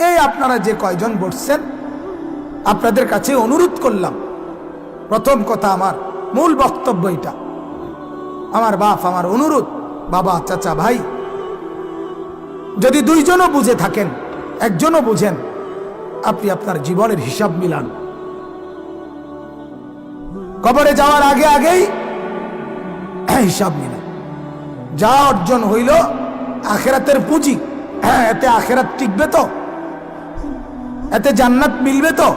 এই আপনারা যে কয়জন বসছেন, আপনাদের কাছে অনুরোধ করলাম, প্রথম কথা আমার মূল বক্তব্য এটা, আমার বাপ, আমার অনুরোধ, বাবা, চাচা, ভাই, যদি দুইজনও বুঝে থাকেন, একজনও বুঝেন, আপনি আপনার জীবনের হিসাব মিলান। কবরে যাওয়ার আগে আগেই হিসাব মিলান। যা অর্জন হইল আখেরাতের পুঁজি, এতে আখেরাত টিকবে তো? এতে জান্নাত মিলবে তো?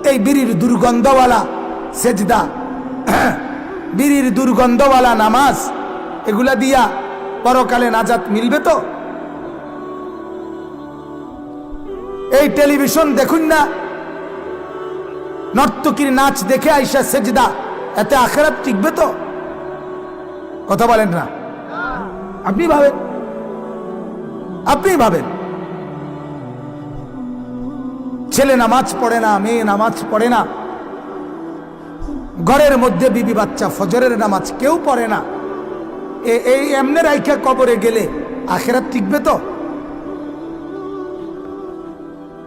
এই বিড়ির দুর্গন্ধওয়ালা সেজদা, বিড়ির দুর্গন্ধওয়ালা নামাজ, এগুলা দিয়া পরকালে নাজাত মিলবে তো? এই টেলিভিশন দেখুন না, নর্তকীর নাচ দেখে আইসা সেজদা, এতে আখেরাত টিকবে তো? কথা বলেন না? আপনি ভাবেন, আপনি ভাবেন। ছেলে নামাজ পড়ে না, মেয়ে নামাজ পড়ে না, ঘরের মধ্যে বিবি বাচ্চা ফজরের নামাজ কেউ পড়ে না, এই এমনে রাইখা কবরে গেলে আখেরাত টিকবে তো?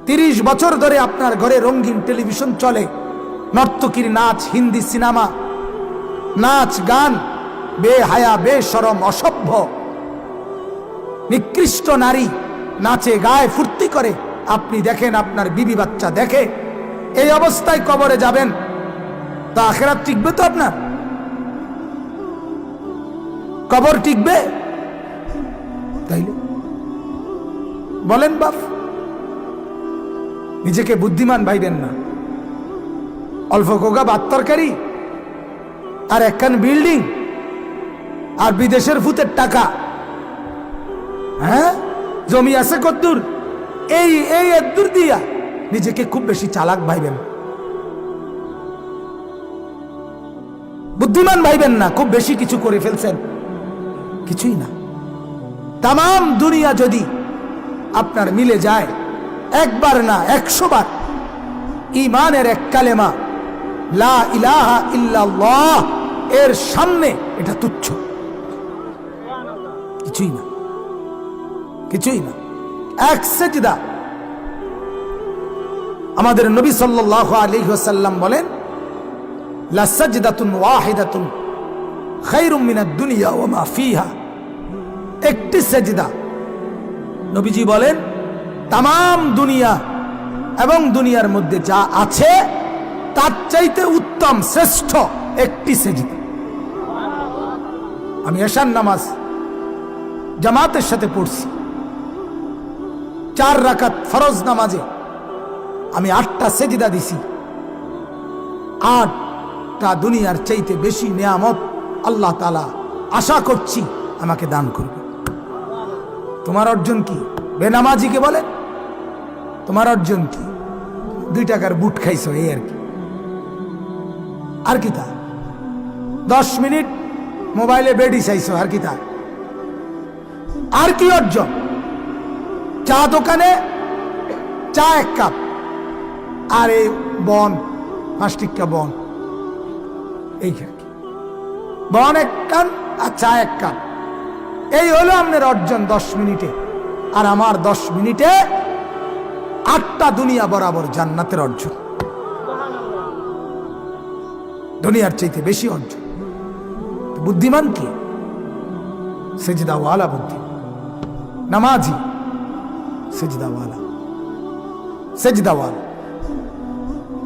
30 বছর ধরে আপনার ঘরে রঙিন টেলিভিশন চলে, নর্তকীর নাচ, হিন্দি সিনেমা, নাচ গান, বেহায়া, বেশরম, অসভ্য, নিকৃষ্ট নারী নাচে গায়ে ফুর্তি করে, আপনি দেখেন, আপনার বিবি বাচ্চা দেখে, এই অবস্থায় কবরে যাবেন, তা আখেরাত টিকবে তো? আপনার কবর টিকবে? তাইলে বলেন বাপ, নিজেকে বুদ্ধিমান ভাইবেন না। অল্প কোগা ভাত তরকারি আর একখান বিল্ডিং আর বিদেশের ভূতের টাকা, হ্যাঁ, জমি আছে কদ্দুর, এই এদ্দুর দিয়া নিজেকে খুব বেশি চালাক ভাইবেন, বুদ্ধিমান ভাইবেন না। খুব বেশি কিছু করে ফেলছেন, কিছুই না। তাম দুনিয়া যদি আপনার মিলে যায়, একবার না 100 বার ঈমানের এক কালেমা লা ইলাহা ইল্লাল্লাহ এর সামনে এটা তুচ্ছ, কিছুই না, কিছুই না। এক সেজদা। আমাদের নবী সাল্লাল্লাহু আলাইহি ওয়াসাল্লাম বলেন, লা সাজদাতুন ওয়াহিদাতুন খায়রুম মিনাদ দুনিয়া ওয়া মা ফিহা। একটি সেজদা, নবীজি বলেন, তাম দুনিয়া এবং দুনিয়ার মধ্যে যা আছে তার চাইতে উত্তম, শ্রেষ্ঠ একটি সেজদা। আমি এশার নামাজ জামাতের সাথে পড়ছি, 4 রাকাত ফরজ নামাজে আমি 8টা সেজদা দিছি। 8টা দুনিয়ার চাইতে বেশি নিয়ামত আল্লাহ তাআলা আশা করছি আমাকে দান করবে। তোমার অর্জন কি? বেনামাজিকে বলে তোমার অর্জন কি? 2 টাকার বুট খাইছো, এই আর কি। আর কি তা? 10 মিনিট মোবাইলে বেডি চাইছো, আর কি তা? আর কি অর্জন? চা দোকানে চা 1 কাপ, আর এই বন 5 টিক্কা বন, এই আর কি। বন 1 কাপ আর চা 1 কাপ, এই হলো আপনার অর্জন 10 মিনিটে। আর আমার 10 মিনিটে 8টা দুনিয়া বরাবর জান্নাতের অর্জন, দুনিয়ার চাইতে বেশি অর্জন। বুদ্ধিমান কি? সেজদাওয়ালা বুদ্ধি, নামাজি সেজদাওয়ালা, সেজদাওয়ালা।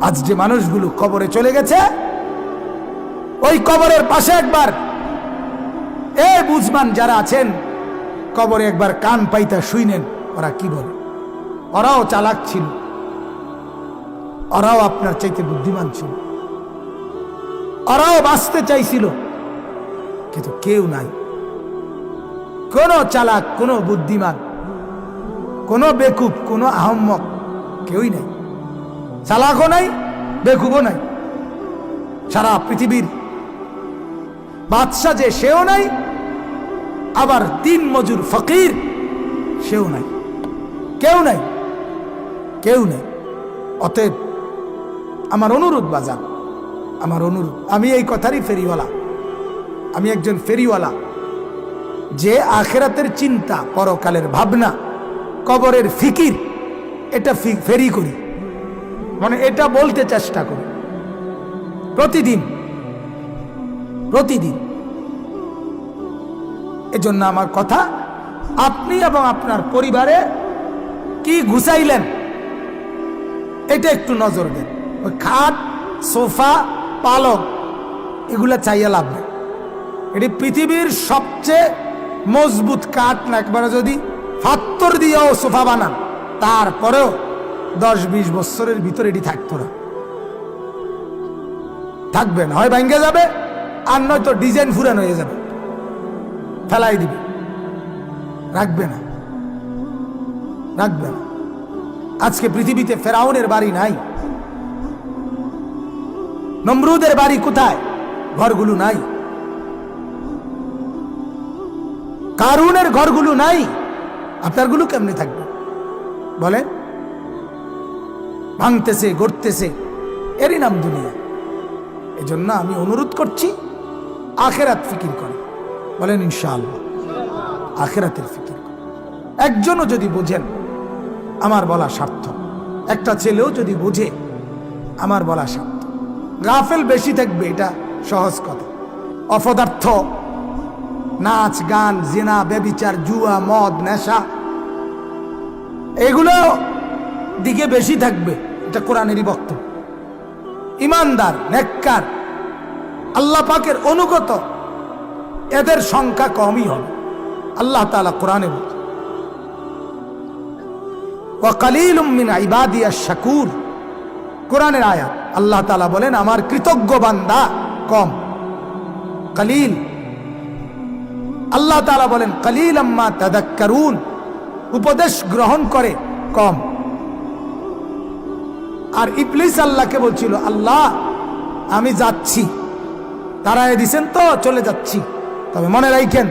আজ যে মানুষগুলো কবরে চলে গেছে, ওই কবরের পাশে একবার বুঝমান যারা আছেন, কবরে একবার কান পাইতা শুইনেন ওরা কি বলে। ওরাও চালাক ছিল, ওরাও আপনার চাইতে বুদ্ধিমান ছিল, ওরাও বাঁচতে চাইছিল, কিন্তু কেউ নাই, কোনো চালাক, কোনো বুদ্ধিমান, কোনো বেকুব, কোনো আহম্মক কেউই নাই। চালাকও নাই, বেকুবও নাই। সারা পৃথিবীর বাদশা যে সেও নাই, আবার দিন মজুর ফকির সেও নাই, কেউ নাই, কেউ নেই। অতএব আমার অনুরোধ বাজান, আমার অনুরোধ, আমি এই কথারই ফেরিওয়ালা, আমি একজন ফেরিওয়ালা, যে আখেরাতের চিন্তা, পরকালের ভাবনা কবরের ফিকির, এটা ফেরি করি, মানে এটা বলতে চেষ্টা করি প্রতিদিন প্রতিদিন। এজন্য আমার কথা, আপনি এবং আপনার পরিবারে কি গুছাইলেন এটা একটু নজর দেন। ওই খাট, সোফা, পালক এগুলা চাইয়া লাভ নেই। এটি পৃথিবীর সবচেয়ে মজবুত কাঠ না, একবারে যদি পাথর দিয়েও সোফা বানান তারপরেও 10-20 বছরের ভিতরে এটি থাকতো না, থাকবে না, হয় ভাঙ্গে যাবে আর নয়তো ডিজাইন ফুরান হয়ে যাবে, ফেলাই দিবে, রাখবে না, রাখবে না। আজকে পৃথিবীতে ফেরাউনের বাড়ি নাই, নমরুদের বাড়ি কোথায়? ঘরগুলো নাই, কারুনের ঘরগুলো নাই, আপনারগুলো কেমনে থাকবে বলেন? ভাঙতেছে, গড়তেছে, এরই নাম দুনিয়া। এজন্য আমি অনুরোধ করছি, আখেরাত ফিকির করে, বলেন ইনশাআল্লাহ আখেরাতের ফিকির করে। একজনও যদি বোঝেন আমার বলা সার্থক, একটা ছেলেও যদি বোঝে আমার বলা সার্থক। গাফেল বেশি থাকবে, এটা সহজ কথা। অপদার্থ, নাচ গান, জিনা, ব্যভিচার, জুয়া, মদ, নেশা, এগুলো দিকে বেশি থাকবে, এটা কোরআনেরই বক্তব্য। ইমানদার, নেককার, আল্লাহ পাকের অনুগত, এদের সংখ্যা কমই হবে। আল্লাহ তাআলা কোরআনে বলেন, ওয়া কালিলুম মিন ইবাদিয়াশ শাকুর, কোরআনের আয়াত। আল্লাহ তাআলা বলেন আমার কৃতজ্ঞ বান্দা কম, কালিল। আল্লাহ তাআলা বলেন কালিলাম মা তাযাক্কারুন, উপদেশ গ্রহণ করে কম। আর ইবলিস আল্লাহকে বলছিল, আল্লাহ আমি যাচ্ছি, তারাই দিছেন তো চলে যাচ্ছি, তবে মনে রাখেন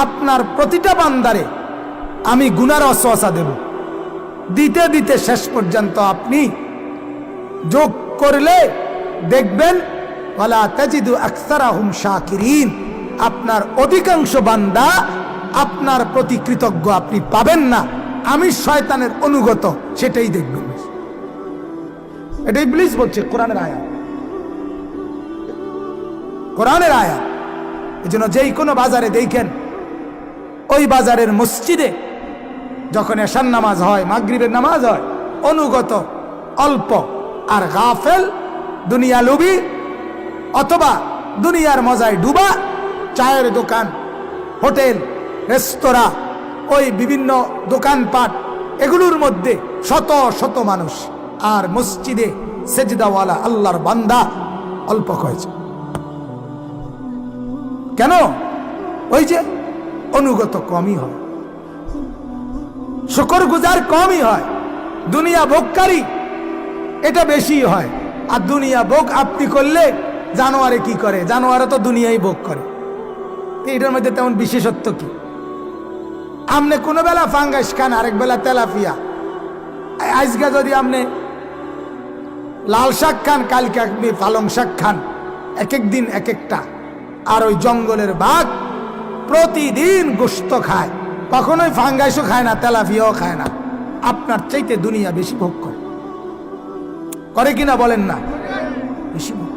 আপনার প্রতিটা বান্দারে আমি গুনার ওয়াসওয়াসা দেব, দিতে দিতে শেষ পর্যন্ত আপনি যোগ করলে দেখবেন ওয়ালা তাজিদু আকসারাহুম শাকিরিন, আপনার অধিকাংশ বান্দা আপনার প্রতি কৃতজ্ঞ আপনি পাবেন না। আমি শয়তানের অনুগত, সেটাই দেখবেন। এটা ইবলিস বলছে, কোরআনের আয়াত, কোরআনের আয়াত। এজন্য যেই কোনো বাজারে দেখেন, ওই বাজারের মসজিদে যখন এশার নামাজ হয়, মাগরিবের নামাজ হয়, অনুগত অল্প, আর গাফেল, দুনিয়া লোভী অথবা দুনিয়ার মজায় ডুবা, চায়ের দোকান, হোটেল, রেস্তোরাঁ, ওই বিভিন্ন দোকানপাট, এগুলোর মধ্যে শত শত মানুষ, আর মসজিদে সেজদাওয়ালা আল্লাহর বান্দা অল্প হয়েছে। কেন? ওই যে অনুগত কমই হয়, শুকর গুজার কমই হয়, দুনিয়া ভোগকারী এটা বেশি হয়। আর দুনিয়া ভোগ আপনি করলে জানোয়ারে কি করে? জানোয়ারে তো দুনিয়াই ভোগ করে, এটার মধ্যে তেমন বিশেষত্ব কি? আপনি কোনো বেলা ফাঙ্গাস খান, আরেক বেলা তেলাপিয়া। আজকে যদি আপনি লাল শাক খান, কালকে আপনি পালং শাক খান, এক এক দিন এক একটা। আর ওই জঙ্গলের বাঘ প্রতিদিন গোশত খায়, কখনোই ফাঙ্গাসও খায় না, তেলাপিয়াও খায় না। আপনার চাইতে দুনিয়া বেশি ভোগ করে, করে কিনা বলেন না? বেশি ভোগ।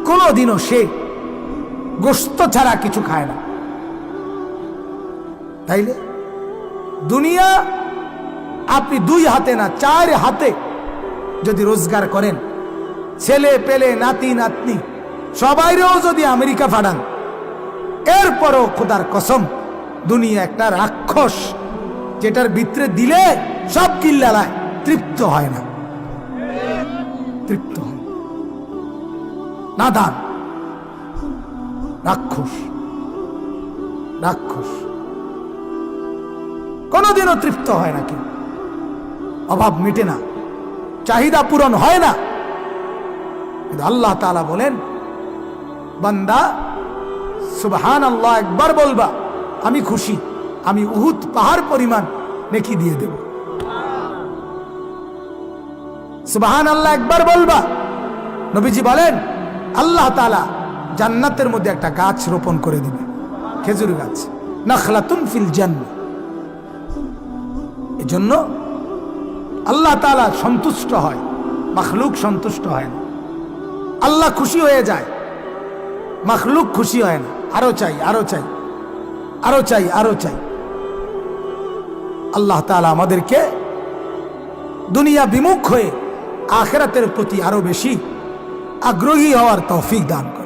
কোনোদিনও সে গোশত ছাড়া কিছু খায় না। তাইলে দুনিয়া আপনি 2 হাতে না 4 হাতে যদি রোজগার করেন, ছেলে পেলে, নাতি নাতনি সবাইরেও যদি আমেরিকা পাঠান, এরপরও খোদার কসম দুনিয়া একটা রাক্ষস, যেটার ভিতরে দিলে সব কিল্লালায়, তৃপ্ত হয় না, তৃপ্ত হয় না। দান রাক্ষস, রাক্ষস কোনদিনও তৃপ্ত হয় না, কেউ অভাব মিটে না, চাহিদা পূরণ হয় না। কিন্তু আল্লাহ তাআলা বলেন, বান্দা সুবহানাল্লাহ একবার বলবা, আমি খুশি, আমি উহুদ পাহাড় পরিমাণ নেকি দিয়ে দেব। সুবহানাল্লাহ একবার বলবা। নবীজি বলেন, আল্লাহ তাআলা জান্নাতের মধ্যে একটা গাছ রোপণ করে দিবে, খেজুর গাছ, নাখলাতুন ফিল জান্নাহ, জন্য আল্লাহ তাআলা সন্তুষ্ট হয়, মাখলুক সন্তুষ্ট হয় না। আল্লাহ খুশি হয়ে যায়, মাখলুক খুশি হয় না। আরো চাই, আরো চাই, আরো চাই, আরো চাই। আল্লাহ তাআলা আমাদেরকে দুনিয়া বিমুখ হয়ে আখিরাতের প্রতি আরো বেশি আগ্রহী হওয়ার তৌফিক দান করুন।